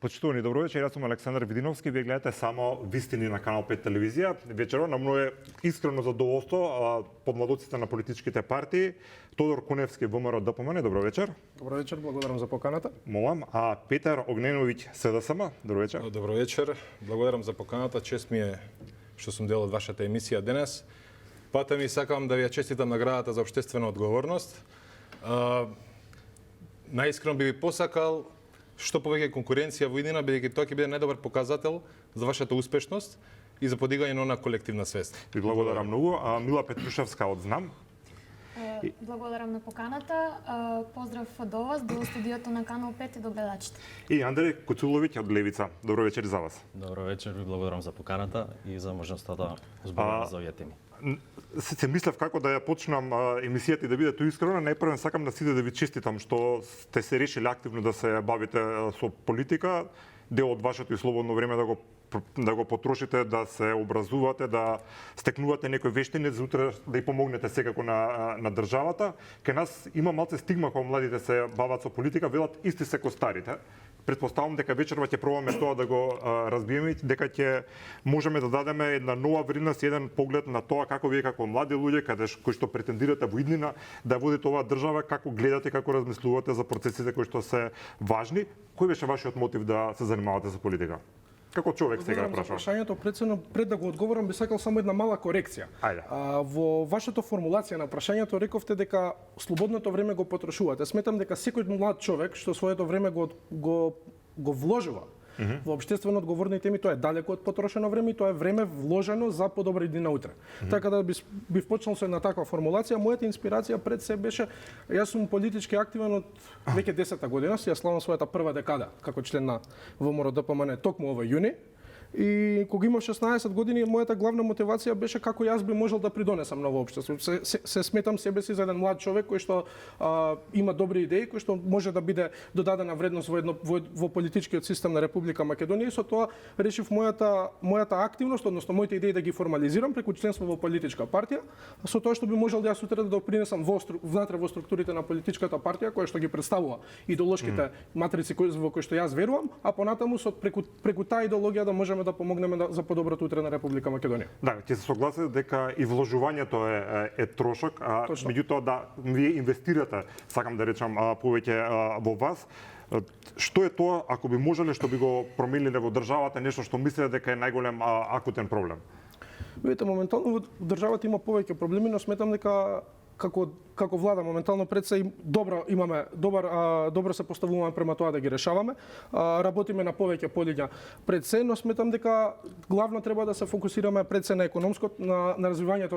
Почитувани добро вечер, јас сум Александар Видиновски, вие гледате само Вистини на Канал 5 телевизија. Вечерва на многу е искрено задоволство подмладоците на политичките партии. Тодор Куневски, ВМРО ДПМН, добро вечер. Добро вечер, благодарам за поканата. Молам. Петар Огненовиќ, СДСМ, добро вечер. Добро вечер, благодарам за поканата. Чест ми е што сум дел од вашата емисија денес. Пата ми сакам да ви ја честитам наградата за општествена одговорност. Наискрено би ви посакал што повеќе конкуренција во иднина, бидејќи тоа ќе биде најдобар показател за вашата успешност и за подигање на колективна свест. Ви благодарам многу. Мила Петрушевска од Знам. Благодарам на поканата. Поздрав до вас, до студиото на Канал 5 и до гледачите. И Андреј Куцуловиќ од Левица. Добро вечер за вас. Добро вечер, ви благодарам за поканата и за можноста да зборувам за овие теми. Се мислев како да ја почнам емисијата и да биде тоа искрено. Најпрво сакам да сиде да ви честитам што сте се решили активно да се бавите со политика, дел од вашето и слободно време да го потрошите, да се образувате, да стекнувате некои вештини за утре да и помогнете секако на државата. Кај нас има малце стигма кога младите се бават со политика, велат исти се ко старите. Претпоставам дека вечерва ќе пробаме тоа да го разбиеме, дека ќе можеме да дадеме една нова вредност, еден поглед на тоа како вие како млади луѓе, кои што претендирате во иднина да водите оваа држава, како гледате, како размислувате за процесите кои што се важни. Кој беше вашиот мотив да се занимавате со политика? Како човек сега прашувам? Прашањето пред да го одговорам би сакал само една мала корекција. Во вашата формулација на прашањето рековте дека слободното време го потрошувате. Сметам дека секој млад човек што своето време го вложува во општествено одговорни теми, тоа е далеко од потрошено време и тоа е време вложено за подобри дни на утре. Така да бив почнал со една таква формулација. Мојата инспирација пред се беше, јас сум политички активен од веќе 10-та година, ја славам својата прва декада како член на ВМРО ДПМН токму овој јуни. И кога имав 16 години, мојата главна мотивација беше како јас би можел да придонесам на овој општество. Се сметам себе си за еден млад човек кој што има добри идеи, кој што може да биде додадена вредност во политичкиот систем на Република Македонија, и со тоа решив мојата активност, односно моите идеи да ги формализирам преку членство во политичка партија, со тоа што би можел да јас утре да допринесам внатре во структурите на политичката партија која што ги представува идеолошките матрици во кои што јас верувам, а понатаму преку таа идеологија да можеме да помогнеме за подоброто утре на Република Македонија. Да, ќе се согласите дека и вложувањето е трошок, меѓутоа да вие инвестирате, сакам да речам, повеќе во вас. Што е тоа, ако би можеле, што би го промениле во државата, нешто што мислите дека е најголем акутен проблем? Видите, моментално во државата има повеќе проблеми, но сметам дека како влада моментално пред се имаме добро се поставуваме према тоа да ги решаваме. Работиме на повеќе полиња пред се, но сметам дека главно треба да се фокусираме пред се на на развивањето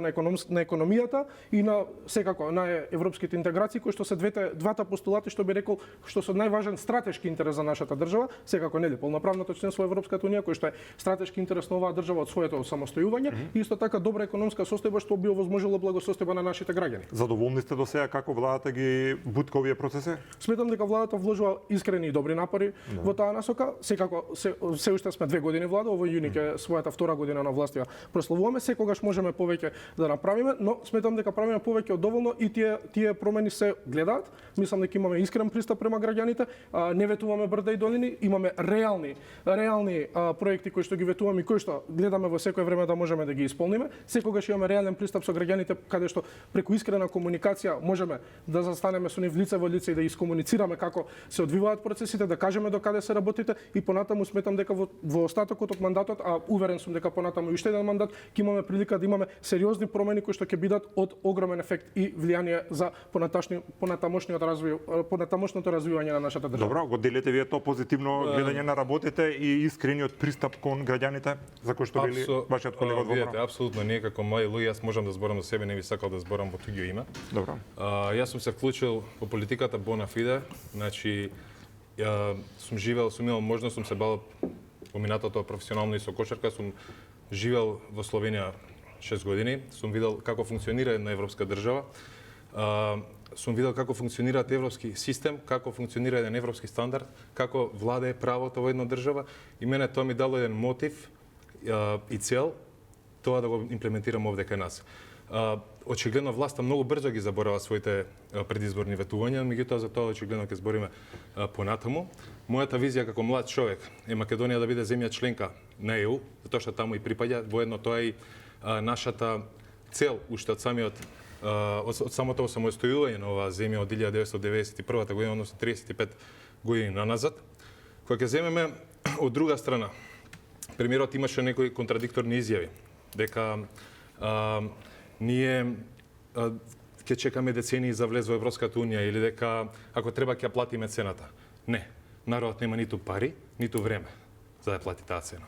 на економијата и на секако на европските интеграции, кои што се двата постулати што би рекол што се најважен стратешки интерес за нашата држава, секако нели полноправното членство во Европската унија, кој што е стратешки интерес на оваа држава од своето самостојување, и исто така добра економска состојба што би овозможила благосостојба на нашите граѓани. Задоволни сте до сега како владата ги бутка овие процеси? Сметам дека владата вложува искрени и добри напори во таа насока. Секако се уште сме 2 години влада, овој јуни ќе својата втора година на власт ја прославуваме. Секогаш можеме повеќе да направиме, но сметам дека правиме повеќе од доволно и тие промени се гледаат. Мислам дека имаме искрен пристап према граѓаните, не ветуваме брда и долини, имаме реални проекти кои што ги ветуваме и кои што гледаме во секое време да можеме да ги исполниме. Секогаш имаме реален пристап со граѓаните, каде што преку искрена комуникација можеме да застанеме со нив лице во лице и да искомуницираме како се одвиваат процесите, да кажеме до каде се работите, и понатаму сметам дека во остатокот од мандатот, а уверен сум дека понатаму уште еден мандат ќе имаме прилика да имаме сериозни промени кои што ќе бидат од огромен ефект и влијание за понатамошното развивање на нашата држава. Добро, го делите вие тоа позитивно гледање на работите и искрениот пристап кон граѓаните за кој што били вашиот колега од ВМРО? Апсолутно, ние како млади луѓе, јас можам да зборам за себе, не би сакал да зборам во туѓо име. Добро. Јас сум се вклучил во политиката bona fide, значи сум имал можност, сум се бавил поминатото професионално и со кошарка, сум живеел во Словенија 6 години, сум видел како функционира една европска држава, сум видел како функционира европски систем, како функционира еден европски стандард, како владее правото во една држава, и мене тоа ми дало еден мотив и цел тоа да го имплементирам овде кај нас. очигледно власта многу брзо ги заборава своите предизборни ветувања, меѓутоа за тоа очигледно ќе збориме понатаму. Мојата визија како млад човек е Македонија да биде земја членка на ЕУ, затоа што таму и припаѓа, воедно тоа е и нашата цел уште од самото осамостојување на оваа земја од 1991 година, односно 35 години наназад. Кога ќе земеме од друга страна, премиерот имаше некои контрадикторни изјави, дека ние ќе чекаме децении за влез во Европската унија или дека ако треба ќе платиме цената. Не, народот нема ниту пари, ниту време за да плати таа цена.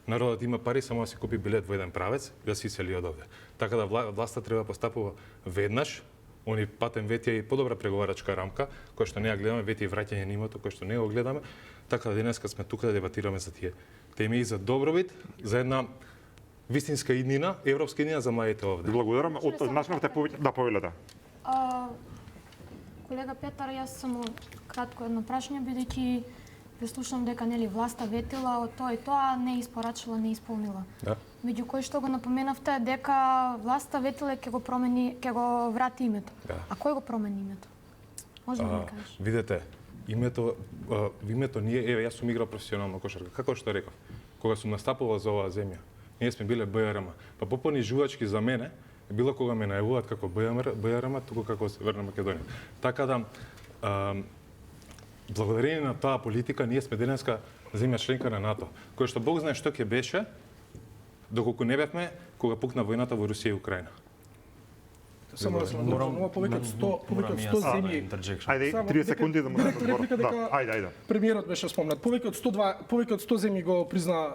Народот има пари само да си купи билет во еден правец и да се исели од овде. Така да власта треба постапува веднаш, они патен ветија и подобра преговарачка рамка, која што не ја гледаме, ветија и враќање на имото, кој што не го гледаме. Така да денеска сме тука да дебатираме за тие теми и за добробит, за една вистинска иднина, европска иднина за младите овде. Благодарам. Од нашавте повеќе да повелете. Колега Петар, јас само кратко едно прашање, бидејќи ве слушам дека нели власта ветила од тоа и тоа, не испорачила, не исполнила. Да. Меѓу кои што го напоменавте дека власта ветила ќе го промени, ќе го врати името. Да. А кој го промени името? Може да ми кажеш? Видете, името ние, еве, јас сум играл професионално кошарка. Како што реков, кога сум настапувал за оваа земја, ние сме биле БРМ. Па попонижувачки за мене, било кога ме најавуваат како БРМ, туку како Северна Македонија. Така да, благодарение на таа политика, ние сме денеска земја членка на НАТО, кој што Бог знае што ќе беше, доколку не бевме кога пукна војната во Русија и Украина. Само да се наdovežам, повеќе од 100 земји. Ајде, 30 секунди да му дадам реплика дека Ајде. премиерот беше спомнат. Повеќе од 100 земји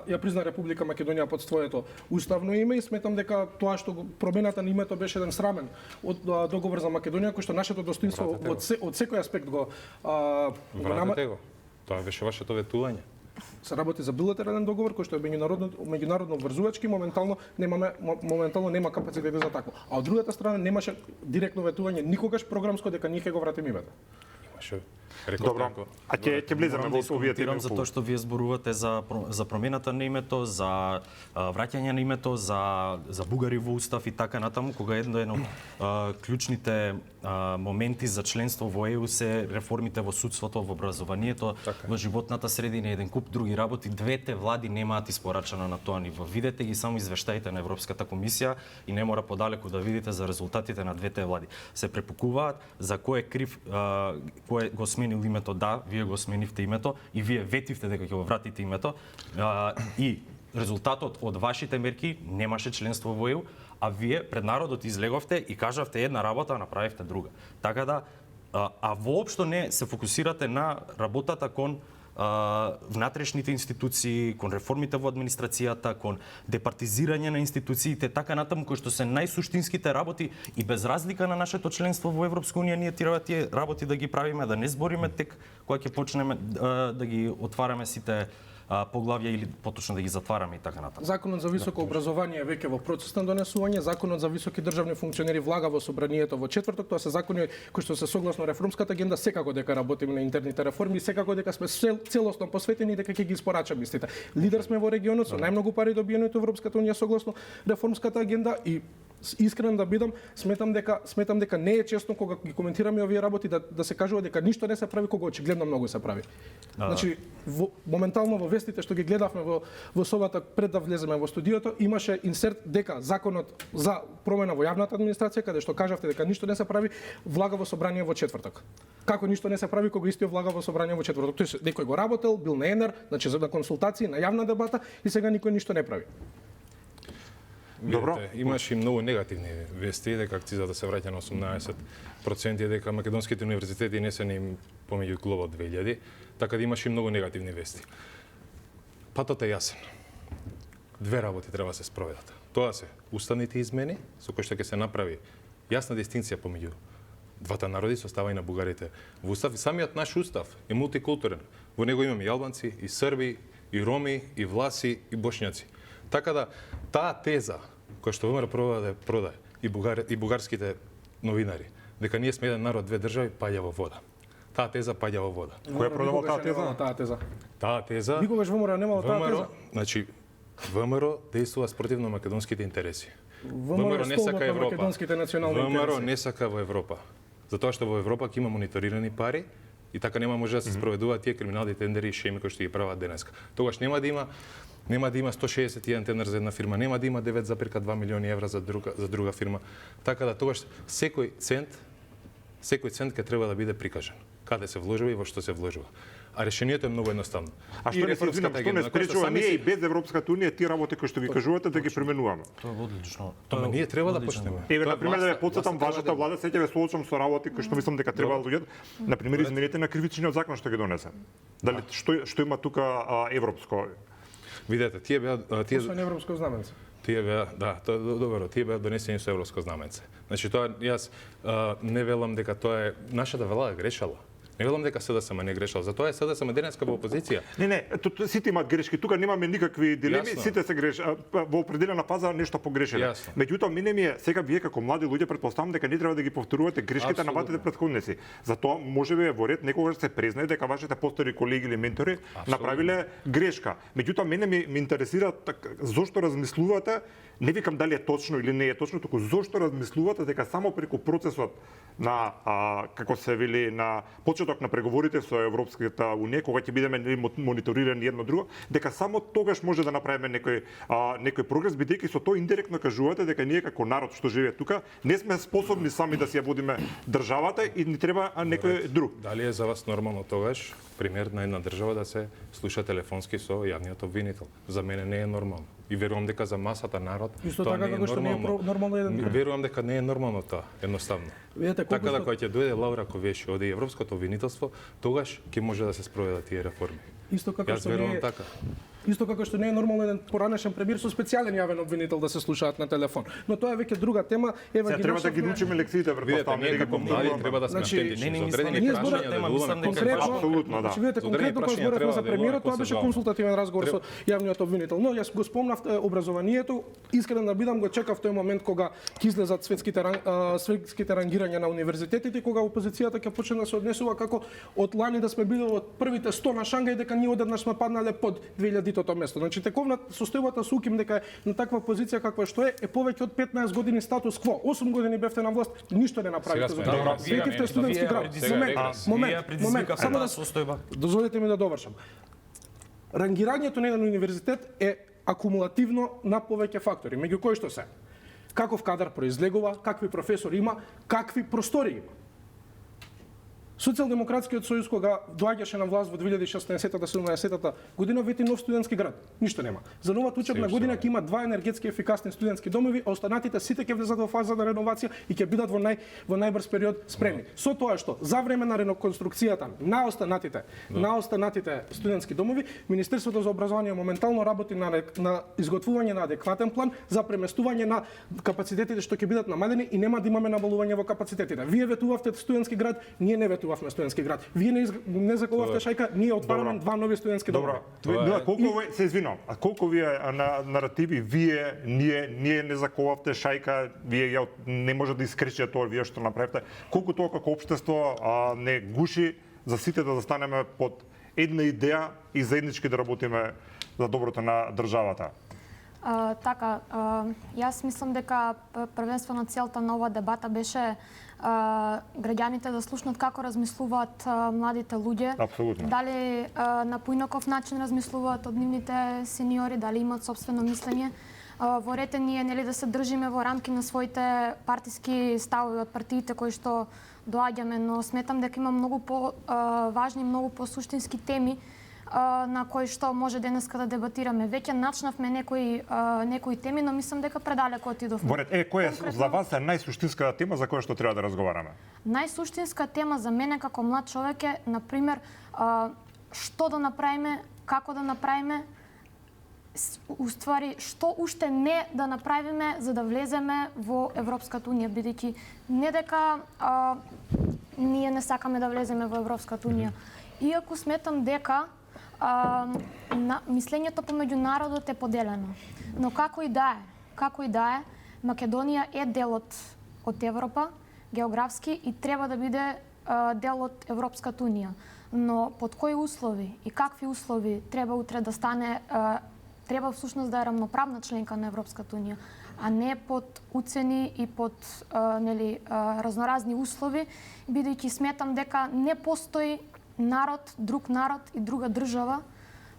ја призна Република Македонија под своето уставно име и сметам дека тоа што промената на името беше еден срамен од договор за Македонија кој што нашето достоинство од секој аспект го Вратете го. Тоа беше вашето ветување. Се работи за билатерален договор кој што е меѓународно врзувачки, моментално нема капацитет за такво. А од другата страна немаше директно ветување никогаш програмско дека ние ќе го вратиме името. Имаше. Добро. А ќе влеземе во овие теми. Затоа што вие зборувате за промената на името, за враќање на името, за бугари во устав и така натаму, кога едно од клучните моменти за членство во ЕУ се реформите во судството, во образованието, во животната средина и еден куп други работи. Двете влади немаат испорачано на тоа ниво. Видете ги само извештаите на Европската комисија и не мора подалеку да видите за резултатите на двете влади. Се препукуваат за кој е крив, кој го сменил името, да, вие го сменивте името и вие ветивте дека ќе го вратите името и резултатот од вашите мерки немаше членство во ЕУ, а вие пред народот излеговте и кажавте една работа, а направивте друга. Така да, воопшто не се фокусирате на работата кон внатрешните институции, кон реформите во администрацијата, кон департизирање на институциите, така натаму кои што се најсуштинските работи и без разлика на нашето членство во Европска унија, ние треба тие работи да ги правиме, да не збориме тек кога ќе почнеме да ги отвараме сите поглавја или поточно да ги затвараме и така натаму. Законот за високо образование е веќе во процес на донесување, законот за високи државни функционери влага во собранието во четврток, тоа се закони кои што се согласно реформската агенда, секако дека работиме на интерните реформи, секако дека сме целосно посветени дека ќе ги испорачаме истите. Лидер сме во регионот со најмногу пари добиени од Европската унија согласно реформската агенда и искрен да бидам, сметам дека не е честно кога ги коментираме овие работи да се кажува дека ништо не се прави кога очигледно многу се прави. Значи моментално во вестите што ги гледавме во собата пред да влеземе во студиото имаше инсерт дека законот за промена во јавната администрација каде што кажавте дека ништо не се прави влага во собрание во четврток. Како ништо не се прави кога истиот влага во собрание во четврток? Тој некој го работел, бил на ЕНР, значи за консултации, на јавна дебата и сега никој ништо не прави. Добро. Имаше и многу негативни вести дека акцизата се враќа на 18% дека македонските универзитети не се ни помеѓу Глобал 2000, така да имаше и многу негативни вести. Патот е јасен. Две работи треба да се спроведат. Тоа се уставните измени со кои што ќе се направи јасна дистинција помеѓу двата народи, состава и на бугарите во устав. И самиот наш устав е мултикултурен. Во него имаме и албанци, и срби, и роми, и власи, и бошњаци. Така да таа теза која што ВМРО пробува да продаде и бугарските новинари, дека ние сме еден народ, две држави, паѓа во вода. Таа теза паѓа во вода. Кој е продавал таа теза? Таа теза? Никогаш ВМРО немало таа теза. Значи, ВМРО действува спротивно македонските интереси. ВМРО не столбот сака на Европа. македонските национални ВМРО интереси. не сака во Европа. Затоа што во Европа ќе има мониторирани пари и така нема може да се спроведуваат тие криминални тендери и шеми кои што ги прават денеска. Тогаш нема да има 161 тендер за една фирма, нема да има 9,2 милиони евра за друга фирма. Така да тогаш секој цент ќе треба да биде прикажан. Каде се вложува и во што се вложува. А решението е многу едноставно. А што не се извинам, што не спречува ние и без Европската унија тие работи кои што ви кажувате да ги применуваме? Тоа е одлично. Ама ние треба да почнеме. Еве, на пример, да ве Власта потсетам, треба вашата влада сеќа ве соочам со работи кои што мислам дека треба да дојдат. На пример, измените на кривичниот закон што ги донесе. Дали што има тука европско? Видете, тие Освен европско знаменце. Тие беа, да, тоа добро, тие беа донесени со европско знаменце. Значи тоа јас не велам дека тоа е нашата влада грешала. Не велам дека СДСМ не грешал, затоа е СДСМ денеска во опозиција. Не, сите имаат грешки. Тука немаме никакви дилеми, Јасно. сите се во определена фаза нешто погрешиле. Јасно. Меѓутоа, мене ми е сега вие како млади луѓе претпоставам дека не треба да ги повторувате грешките на вашите претходници. Затоа можеби во ред некогаш се признае дека вашите постари колеги или ментори направиле грешка. Меѓутоа, мене ми интересира зошто размислувате, не викам дали е точно или не е точно, туку зошто размислувате дека само преку процесот на како се вели на почеток на преговорите со Европската унија, кога ќе бидеме мониторирани едно друго, дека само тогаш може да направиме некој прогрес, бидејќи со тоа индиректно кажувате дека ние како народ што живее тука не сме способни сами да си ја водиме државата и ни треба некој друг. Дали е за вас нормално тогаш пример на една држава да се слуша телефонски со јавниот обвинител? За мене не е нормално. И верувам дека за масата народ Исто тоа така не е како што не е нормално. нормално еден друг. Верувам дека не е нормално тоа, едноставно. Видете колку Така да што- кога ќе дојде Лаура Ковеши од Европското обвинителство, тогаш ќе може да се спроведат тие реформи. Исто како Јас што не верувам е така. Исто како што не е нормално еден поранешен премиер со специјален јавен обвинител да се слушаат на телефон. Но тоа е веќе друга тема. Ева Сега треба да ги нашавме- научиме лекциите Видете, претпоставам, ние да ги како млади повторуваме. треба да сме Значи, автентични не за мислам одредени дека прашања, зборот да тема, дуваме мислам дека конкретно, Апсолутно, да. Значи, видете, За одредени конкретно кога прашања зборевме треба за да премиерот, имаме тоа беше консензуално. консултативен разговор со јавниот обвинител. Но јас го спомнав образованието, искрен да бидам го чекав тој момент кога ќе излезат светските рангирања на универзитетите, кога опозицијата ќе почне да се однесува како од лани да сме биле од првите 100 на Шангај, дека ние одеднаш сме паднале под 2000-тото место. Значи тековната состојбата со уким дека на таква позиција каква што е повеќе од 15 години статус кво. 8 години бевте на власт, ништо не направите за Сега сме тоа. добро. Светивте студентски град. Момент, само да состојба. дозволете ми да довршам. Рангирањето на еден универзитет е акумулативно на повеќе фактори, меѓу кои што се каков кадар произлегува, какви професори има, какви простори има. Социјалдемократскиот сојуз кога доаѓаше на власт во 2016-17 година вети нов студентски град. Ништо нема. За новата учебна година ќе има 2 енергетски ефикасни студентски домови, а останатите сите ќе влезат во фаза на реновација и ќе бидат во најбрз период спремни. Со тоа што за време на реконструкцијата на останатите студентски домови, Министерството за образование моментално работи на изготвување на адекватен план за преместување на капацитетите што ќе бидат намалени и нема да имаме навалување во капацитетите. Вие ветувавте студентски град, ние не ветувавме студентски град. Вие не заколавте шајка, ние отвараме 2 нови студентски домови. Добро. Колку се извинувам, а колку вие наративи вие ние не заковавте шајка, вие не може да искречите тоа вие што направите. Колку тоа како општество не гуши за сите да застанеме под една идеја и заеднички да работиме за доброто на државата. Јас мислам дека првенствено целта на оваа дебата беше граѓаните да слушнат како размислуваат младите луѓе. Апсолутно. Дали на поинаков начин размислуваат од нивните сениори, дали имаат сопствено мислење. Во ред е ние нели да се држиме во рамки на своите партиски ставови од партиите кои што доаѓаме, но сметам дека има многу важни, многу по-суштински теми на кои што може денеска да дебатираме. Веќе начнавме некои теми, но мислам дека предалеку отидовме. Во ред, која за вас е најсуштинската тема за која што треба да разговараме? Најсуштинска тема за мене како млад човек е, например, што да направиме, како да направиме, уствари, што уште не да направиме за да влеземе во Европската унија, бидејќи не дека ние не сакаме да влеземе во Европската унија. Иако сметам дека мислењето помеѓу народот е поделено. Но како и да е, Македонија е дел од Европа, географски, и треба да биде дел од Европската унија. Но под кои услови и какви услови треба утре да стане треба всушност да е рамноправна членка на Европската унија, а не под уцени и под разноразни услови, бидејќи сметам дека не постои друг народ и друга држава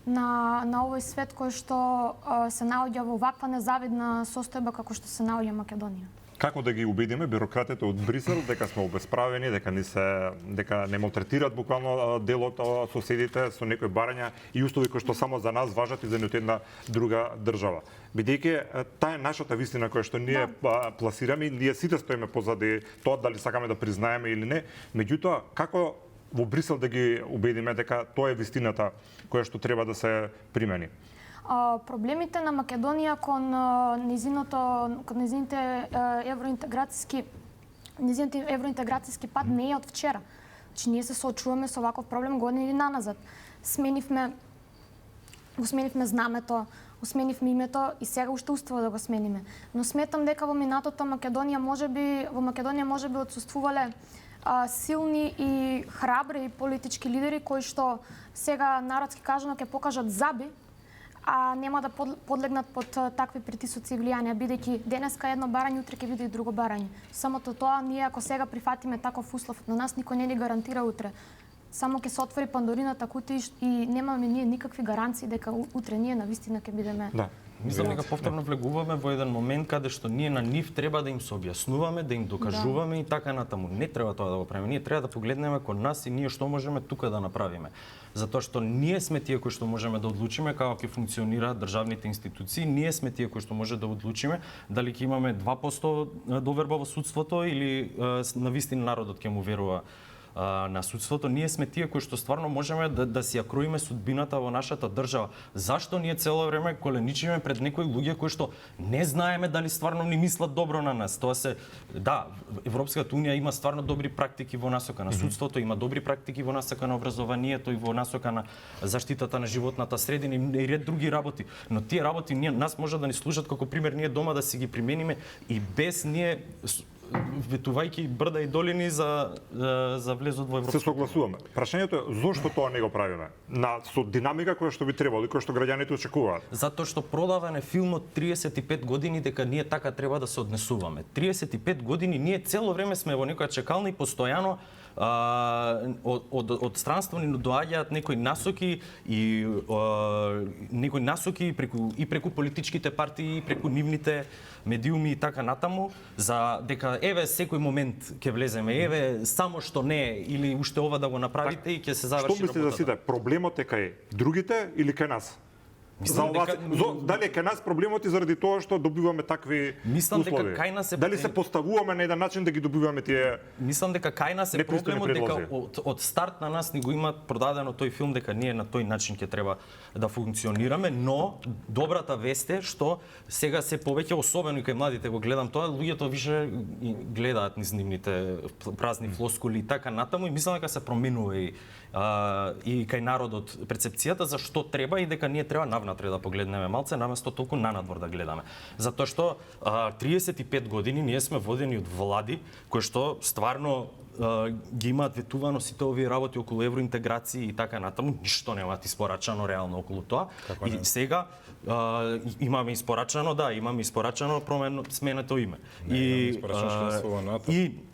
на овој свет кој што се наоѓа во ваква незавидна состојба како што се наоѓа Македонија. Како да ги убедиме бюрократите од Брисел дека сме обесправени, дека не малтретираат буквално дел од соседите со некои барања и услови кои што само за нас важат и за нито една друга држава. Бидејќи таа е нашата вистина која што ние пласираме, ние сите стоиме позади тоа дали сакаме да признаеме или не, меѓутоа како во Брисел да ги убедиме дека тоа е вистината која што треба да се примени? Проблемите на Македонија кон незините евроинтеграцијски пат не е од вчера. Значи ние се соочуваме со ваков проблем години наназад. Сменивме знамето, сменивме името и сега уште уствува да го смениме. Но сметам дека во минатото Македонија можеби отсуствувале силни и храбри политички лидери кои што сега народски кажано ќе покажат заби, а нема да подлегнат под такви притисоци и влијанија, бидејќи денеска едно барање, утре ќе биде и друго барање. Самото тоа, ние ако сега прифатиме таков услов, на нас никој не ни гарантира утре. Само ќе се отвори Пандорината кутија и немаме ние никакви гаранции дека утре ние навистина ќе бидеме. Да. Мислам дека повторно влегуваме во еден момент каде што ние на нив треба да им се објаснуваме, да им докажуваме и така натаму. Не треба тоа да го правиме. Ние треба да погледнеме кон нас и ние што можеме тука да направиме. Затоа што ние сме тие кои што можеме да одлучиме како ќе функционираат државните институции, ние сме тие кои што може да одлучиме дали ќе имаме 2% доверба во судството или навистина народот ќе му верува на судството. Ние сме тие кои што стварно можеме да си ја кроиме судбината во нашата држава. Зашто ние цело време коленичиме пред некои луѓе кои што не знаеме дали стварно ни мислат добро на нас? Тоа се Европската унија има стварно добри практики во насока на судството, има добри практики во насока на образованието и во насока на заштитата на животната средина и ред други работи. Но тие работи нас може да ни служат како пример ние дома да си ги примениме и без ние ветувајќи брда и долини за влезот во Европска. Се согласуваме. Прашањето е зошто тоа не го правиме? Со динамика која што би требало и која што граѓаните очекуваат. Затоа што продаване филмот 35 години дека ние така треба да се однесуваме. 35 години ние цело време сме во некоја чекална и постојано од странство ни доаѓаат некои насоки и преку политичките партии, преку нивните медиуми и така натаму, за дека еве секој момент ќе влеземе, еве само што не или уште ова да го направите и ќе се заврши работата. Што мислите да сите? Проблемот е кај другите или кај нас? Дали е кај нас проблемот и заради тоа што добиваме такви услови? Дека кај нас е... Дали се поставуваме на еден начин да ги добиваме тие? Мислам дека кај нас е проблемот дека од старт на нас ни го имат продадено тој филм дека ние на тој начин ќе треба да функционираме, но добрата вест е што сега се повеќе, особено и кај младите го гледам тоа, луѓето више гледаат низ нивните празни флоскули и така натаму и мислам дека се променува и кај народот перцепцијата за што треба и дека ние треба навнатре да погледнеме малце наместо толку нанадвор да гледаме. Затоа што 35 години ние сме водени од влади кои што стварно ги имаат ветувано сите овие работи околу евроинтеграција и така натаму, ништо немаат испорачано реално околу тоа. И сега имаме испорачано сменето име. И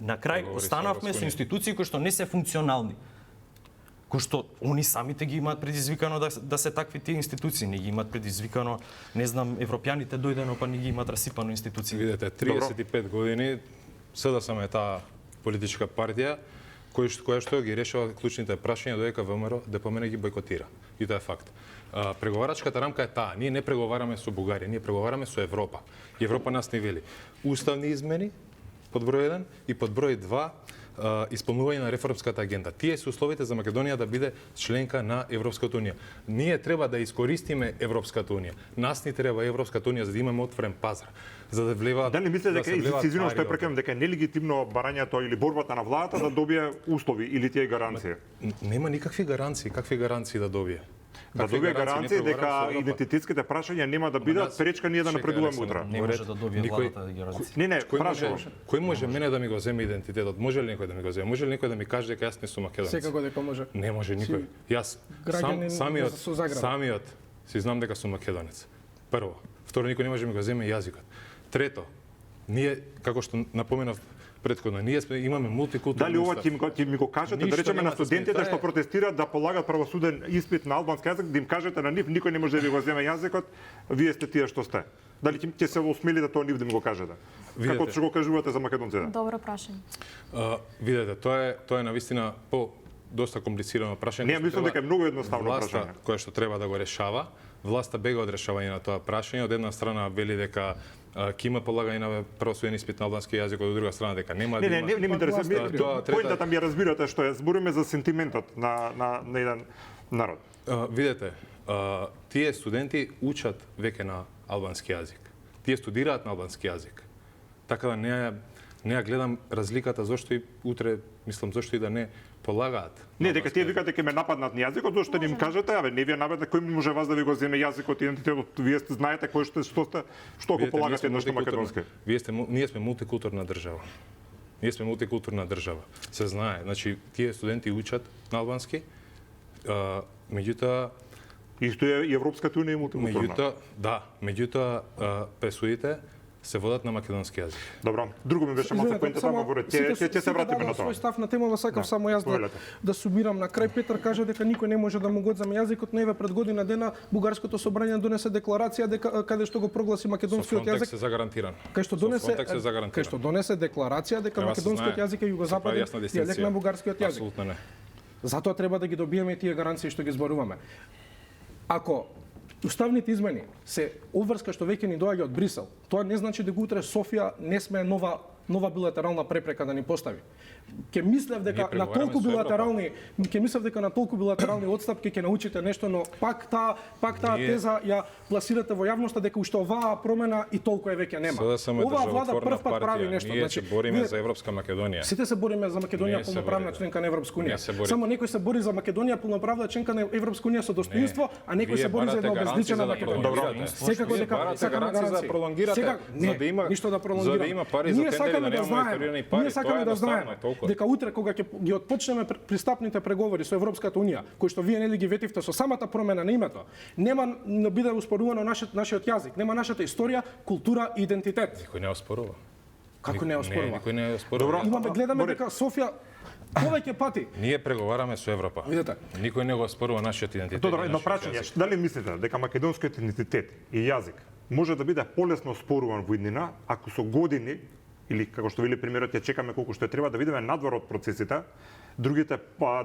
на крај останавме со институции кои што не се функционални. Кои што они самите ги имаат предизвикано да се такви тие институции, не ги имаат предизвикано, не знам, европјаните дојдено па не ги имаат расипано институции. Видете, 35 години СДСМ е таа политичка партија која што ги решава клучните прашања додека ВМРО ДПМН ги бойкотира. И тоа е факт. Преговарачката рамка е таа. Ние не преговараме со Бугарија, ние преговараме со Европа. И Европа нас не вели уставни измени под број 1 и под број 2 исполнување на реформската агенда. Тие се условите за Македонија да биде членка на Европската унија. Ние треба да искористиме Европската унија. Нас ни треба Европската унија за да имаме отворен пазар, за да влеваат. Дали мислите дека извинувам што прекам дека е нелегитимно барањето или борбата на владата да добие услови или тие гаранции? Нема никакви гаранции, какви гаранции да добие? Да добие гаранции дека идентитетските прашања нема да бидат пречка ние да напредуваме утре. Не може да добие владата да ги гаранции. Не, прашувам. Кој може мене да ми го земе идентитетот? Може ли некој да ми го земе? Може ли некој да ми каже дека јас не сум македонец? Секако дека може. Не може никој. Јас самиот си знам дека сум македонец. Прво. Второ, никој не може да ми го земе јазикот. Трето, ние, како што напоменав претходно, ние имаме мултикултурни Дали ова устав. ќе ми го кажете, да Ништо речеме на нема да студентите сме. што протестираат да полагат правосуден испит на албански јазик, да им кажете на нив никој не може да ви го земе јазикот, вие сте тие што сте. Дали ќе се осмели да тоа нив да ми го кажете? Видете. Како што го кажувате за македонците? Добро прашање. Видете, тоа е навистина доста комплицирано прашање. Не, што мислам треба дека е многу едноставно власта, прашање. Кое што треба да го решава. Власта бега од решавање на тоа прашање. Од една страна вели дека ќе има полагање на правосуден испит на албански јазик, од друга страна дека нема да има. Не ми интересира. Тоа трета- Поинтата ми ја разбирате што е, збориме за сентиментот на еден народ. Видете, тие студенти учат веќе на албански јазик. Тие студираат на албански јазик. Така да не ја гледам разликата зошто и утре, мислам, зошто и да не полагаат. Не, дека тие викате ќе ме нападнат на јазикот, зашто не им кажете, абе, не ви нападнат, кој може вас да ви го земе јазикот, идентитетот, вие знаете кој што го полагате нешто македонски. Ние сме мултикултурна држава. Ние сме мултикултурна држава. Се знае, значи тие студенти учат на албански, меѓутоа Исто е и Европската унија и мултикултурна. меѓутоа пресудите се водат на македонски јазик. Добро, друго ми беше малку поинтата, ама говори, ќе се вратиме на тоа. Свој став на темава, сакав само јас да сумирам на крај. Петар кажа дека никој не може да му го земе јазикот, но еве пред година дена бугарското собрање донесе декларација дека каде што го прогласи македонскиот јазик. Фронтекс е загарантиран. Кај што донесе декларација дека македонскиот јазик е југозападен дијалект на бугарскиот јазик. Апсолутно не. Затоа треба да ги добиеме тие гаранции што ги зборуваме. Ако уставните измени се обврска што веќе ни доаѓа од Брисел, тоа не значи дека утре Софија не сме нова билатерална препрека да ни постави. Ќе мислев дека на толку билатерални отстапки ќе научите нешто, но пак таа теза ја пласирате во јавноста дека уште оваа промена и толку е веќе нема. Оваа влада прв пат прави нешто. Ние се бориме за Европска Македонија. Сите се бориме за Македонија полноправна членка на Европска унија. Само некој се бори за Македонија полноправна членка на Европска унија со достоинство, а некој се бори за една обезличена Македонија. Добро, секако дека сакаме гаранции за да пролонгирате, за да има ништо да пролонгираме. За да има пари за тендери, да нема мониторирани пари. Ние сакаме да знаеме дека утре кога ќе ги отпочнеме пристапните преговори со Европската унија, кои што вие нели ги ветивте со самата промена на името, нема да биде успорувано нашиот јазик, нема нашата историја, култура и идентитет. Никој не оспорува. Како не оспорува? Никој не оспорува. Гледаме дека Софија повеќе пати. Ние преговараме со Европа. Видете. Никој не го оспорува нашиот идентитет. Добро, едно прашање. Дали мислите дека македонскиот идентитет и јазик може да биде полесно споруван во иднина ако со години или како што вели примерот ја чекаме колку што треба да видиме надвор од процесите, другите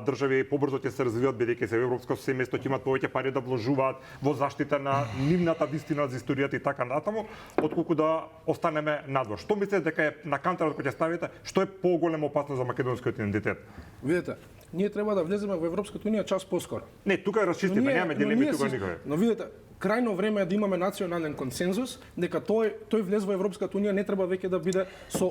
држави побрзо ќе се развиваат бидејќи се европско семејство, ќе имат повеќе пари да вложуваат во заштита на нивната вистина за историјата и така натаму, отколку да останеме надвор. Што мислите дека е на кантарот кој ќе ставите, што е поголема опасност за македонскиот идентитет? Видете, ние треба да влеземе во Европската унија час поскоро. Не, тука е расчистиме, немаме дилеми тука никој. Но видете, крајно време е да имаме национален консензус дека тој влез во Европската унија не треба веќе да биде со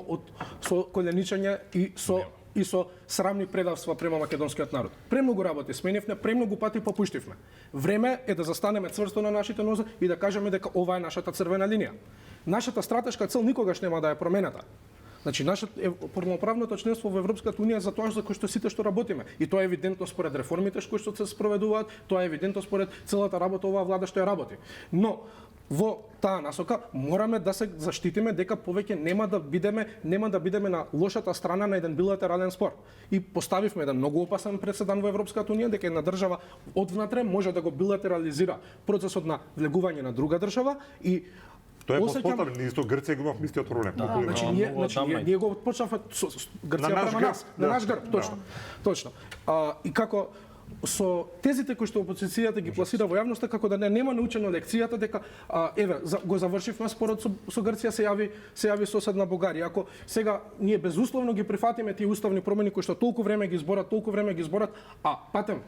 коленичење и со срамни предавства према македонскиот народ. Премногу работи сменивме, премногу пати попуштивме. Време е да застанеме цврсто на нашите нозе и да кажеме дека ова е нашата црвена линија. Нашата стратешка цел никогаш нема да е промената. Значи, полноправното членство во Европската унија за тоа за кој што сите што работиме. И тоа е евидентно според реформите кои што се спроведуваат, тоа е евидентно според целата работа оваа влада што ја работи. Но во таа насока мораме да се заштитиме дека повеќе нема да бидеме на лошата страна на еден билатерален спор. И поставивме еден многу опасен преседан во Европската унија дека една држава одвнатре може да го билатерализира процесот на влегување на друга држава и Тоа е поспоставен, исто Грција го имав истиот проблем. Значи ние го почнавме со Грција према нас, на наш грб, точно. И како со тезите кои што опозицијата ги пласира во јавноста како да нема научено лекцијата дека еве го завршивме спорот со Грција, се јави соседна Бугарија. Ако сега ние безусловно ги прифатиме тие уставни промени кои што толку време ги зборат, а патем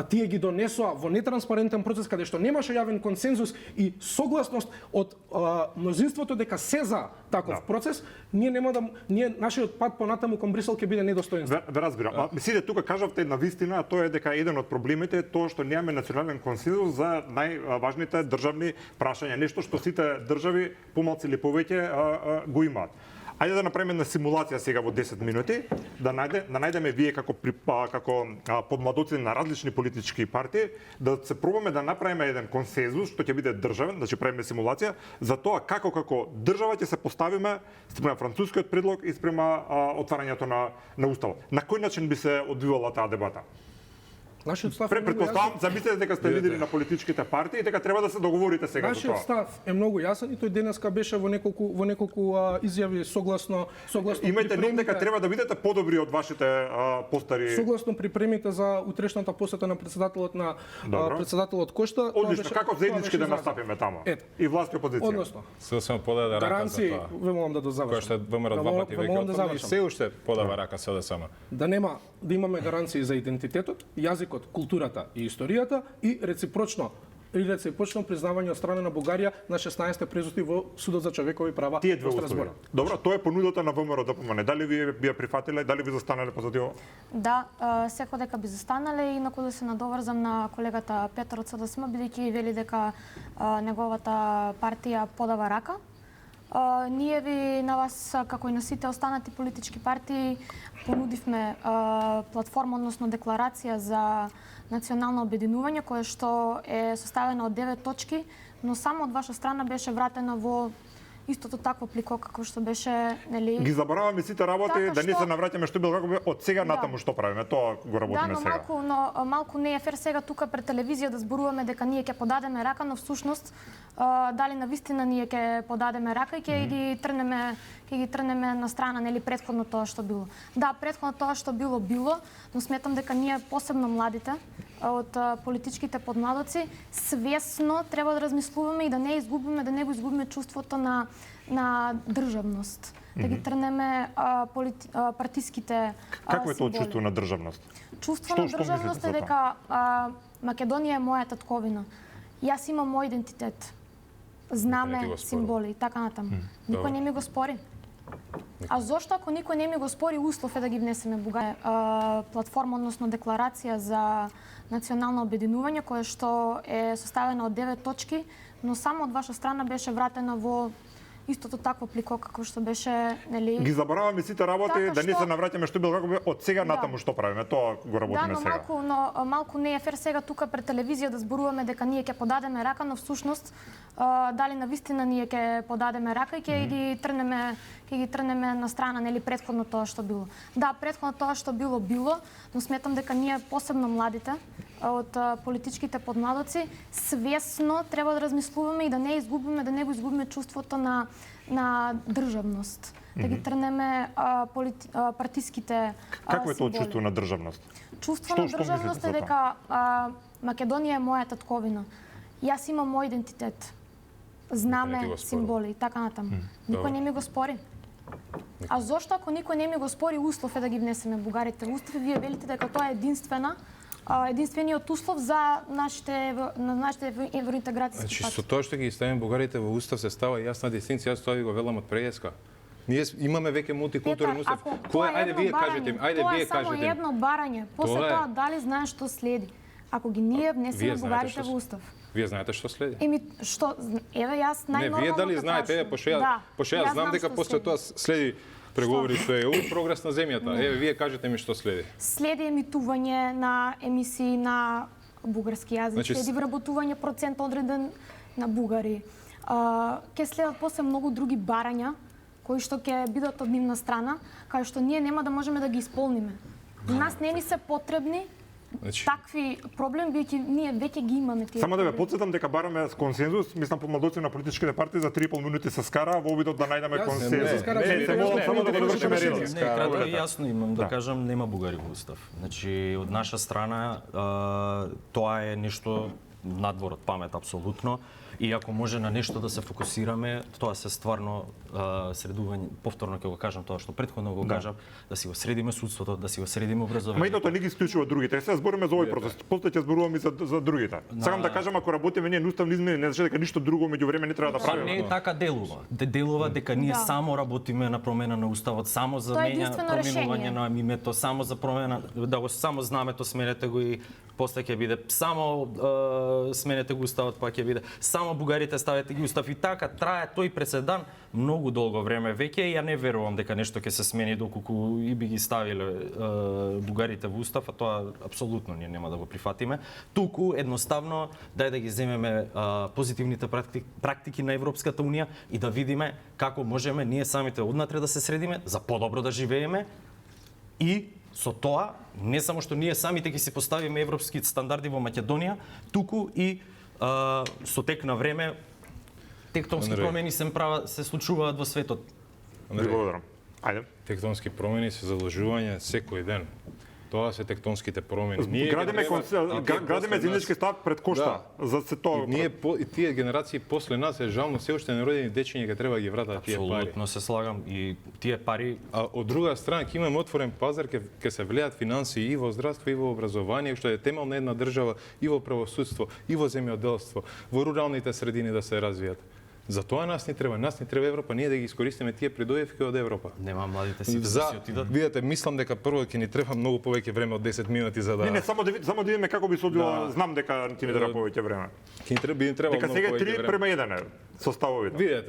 тие ги донесоа во нетранспарентен процес каде што немаше јавен консензус и согласност од мнозинството дека се за таков процес, ние нашиот пат понатаму кон Брисел ќе биде недостоен. Ве разбирам. Мислите тука кажавте една вистина, а тоа е дека еден од проблемите е тоа што немаме национален консензус за најважните државни прашања, нешто што сите држави помалку или повеќе го имаат. Ајде да направиме една симулација сега во 10 минути, да најдеме вие како подмладоци на различни политички партии, да се пробаме да направиме еден консензус што ќе биде државен, да ќе правиме симулација за тоа како држава ќе се поставиме спрема францускиот предлог и спрема отварањето на уставот. На кој начин би се одвивала таа дебата? Нашиот став е многу Предпоставам, јасен. замислете дека сте лидери на политичките партии и дека треба да се договорите сега за Нашиот тоа. став е многу јасен и тој денеска беше во неколку изјави согласно Имајте нум дека треба да бидете подобри од вашите постари. Согласно припремите за утрешната посета на председателот Кошта. Одлично, како заеднички да изразено. настапиме таму? Ето. И власт и опозиција. Односно, Се само подаде рака за гаранции, тоа. ве молам да Која што дозавршам. ВМРО два пати Ве молам да веќе завршам. се уште подава рака се само. Да имаме гаранции за идентитетот, јазикот, културата и историјата и реципрочно признавање од страна на Бугарија на 16 презути во Судот за човекови права Тие две во услови. Страсбург. Добро, тоа е понудата на ВМРО ДПМН. Дали вие би ја прифатиле, дали ви застанале позади ова? Да, секој дека би застанале и инаку да се надоврзам на колегата Петар од СДСМ, бидејќи вели дека неговата партија подава рака. Ние ви на вас, како и на сите останати политички партии, понудивме платформа, односно декларација за национално обединување, која што е составена од 9 точки, но само од ваша страна беше вратена во истото такво плико како што беше, нели? Ги забораваме сите работи, Така да не што- се навраќаме што било како би од сега натаму што правиме. Тоа го Да, работиме но сега. малку не е фер сега тука пред телевизија да зборуваме дека ние ќе подадеме рака, но всушност дали навистина ние ќе подадеме рака и ќе ги трнеме на страна, нели, претходно тоа што било. Да, претходно тоа што било, но сметам дека ние, посебно младите од политичките подмладоци, свесно треба да размислуваме и да не го изгубиме чувството на државност. Да ги трнеме партиските Какво е тоа символи. чувство на државност? Чувство Што- на што државност мислите е за дека Македонија е моја татковина. Јас имам мој идентитет. Никој не ти Знаме, го спори. символи и така натаму. Никој добро. не ми го спори. А зошто ако никој не ми го спори, услов е да ги внесеме Бугарија платформа, односно декларација за национално обединување, која што е составена од 9 точки, но само од ваша страна беше вратена во истото такво плико како што беше, нели? Ги забораваме сите работи, Така да не што- се навраќаме што било како би од сега Да. натаму што правиме. Тоа го Да, работиме но сега. малку не е фер сега тука пред телевизија да зборуваме дека ние ќе подадеме рака, но всушност дали навистина ние ќе подадеме рака и ќе ги трнеме на страна, нели, претходно тоа што било. Да, претходно тоа што било, но сметам дека ние, посебно младите од политичките подмладоци, свесно треба да размислуваме и да не го изгубиме чувството на државност. Да ги трнеме партиските Какво е тоа символи. чувство на државност? Чувство Што- на што државност мислите е за дека Македонија е моја татковина. Јас имам мој идентитет. Никој не Знаме, ти го спори. символи и така натаму. Никој Добро. не ми го спори. А зошто ако никој не ми го спори, услов е да ги внесеме бугарите во устав и вие велите дека тоа е единствениот услов за нашите евроинтеграцијски Значи, пати. со тоа што ги ставиме бугарите во устав се става јасна дистинција, јас тоа ви го велам од преска. Ние имаме веќе мултикултурен устав. Тоа е Ајде едно вие барање. кажете им, ајде Тоа вие е само кажете им. едно барање. После Тоа е. тоа дали знаеш што следи? Ако ги ние внесеме Вие знаете бугарите што во устав. Вие знаете што следи? Еми, што, еве јас Не, најнормално вие дали те знаете, прашувам. пошто ја Да, знам дека што после следи. тоа следи преговори со ЕУ и прогрес на земјата. Еве вие кажете ми што следи. Следи емитување на емисии на бугарски јазик, Значи, следи вработување процент одреден на бугари. Ќе следат после многу други барања кои што ќе бидат од нивна страна, кај што ние нема да можеме да ги исполниме. Нас не ни се потребни Значи, такви проблеми, бидејќи ние веќе ги имаме тие. Само да ве проблеми. потсетам дека бараме консензус, мислам помладоци на политичките партии за 3,5 минути се скара во обидот да најдеме Јас консензус. не, се молам само да го довршиме редот. Не, кратко и јасно имам да Да. кажам, нема бугари во устав. Значи, од наша страна, тоа е нешто надвор од памет, апсолутно. И ако може на нешто да се фокусираме, тоа се стварно средување, повторно ќе го кажам тоа што претходно го кажав, да си го средиме судството, да си го средиме Ма образованието. идното не ги исклучува другите. Сега збориме за овој процес. После ќе зборуваме и за другите. Сакам да кажам, ако работиме ние на уставни измени, не значи дека ништо друго меѓувреме не треба да Па не правиме. е така делува. Делува дека ние Да. само работиме на промена на уставот, само за Тоа е менја единствено променување решение. на името, само за промена, да го само знамето сменете го и после ќе биде само сменете го уставот, па ќе биде само само бугарите ставете ги устав и така трае тој преседан многу долго време веќе и ја не верувам дека нешто ќе се смени доколку и би ги ставиле бугарите во устав, а тоа апсолутно ние нема да го прифатиме. Туку едноставно дај да ги земеме позитивните практики на Европската унија и да видиме како можеме ние самите однатре да се средиме за подобро да живееме и со тоа не само што ние самите ќе си поставиме европски стандарди во Македонија, туку и со тек на време тектонски промени се случуваат во светот. Ви благодарам. Ајде. Тектонски промени се задолжување секој ден. Тоа се тектонските промени. Градиме земјички став пред кошта за се тоа. И тие генерации после нас е жално се уште неродени дечиња ќе треба да ги вратат тие пари. Апсолутно се слагам и тие пари. А од друга страна ќе имаме отворен пазар, ќе се влијат финансии и во здравство и во образование, што е темел на една држава, и во правосудство, и во земјоделство, во руралните средини да се развијат. Затоа нас ни треба Европа, ние да ги искористиме тие придобивки од Европа. Нема младите си да си отидат. Видете, мислам дека прво ќе ни треба многу повеќе време од 10 минути за да. Не, само да видиме како би се одвила. Знам дека ти ни треба повеќе време. Ќе ни треба Дека многу сега повеќе 3 време. према 1 е составовите. Видете,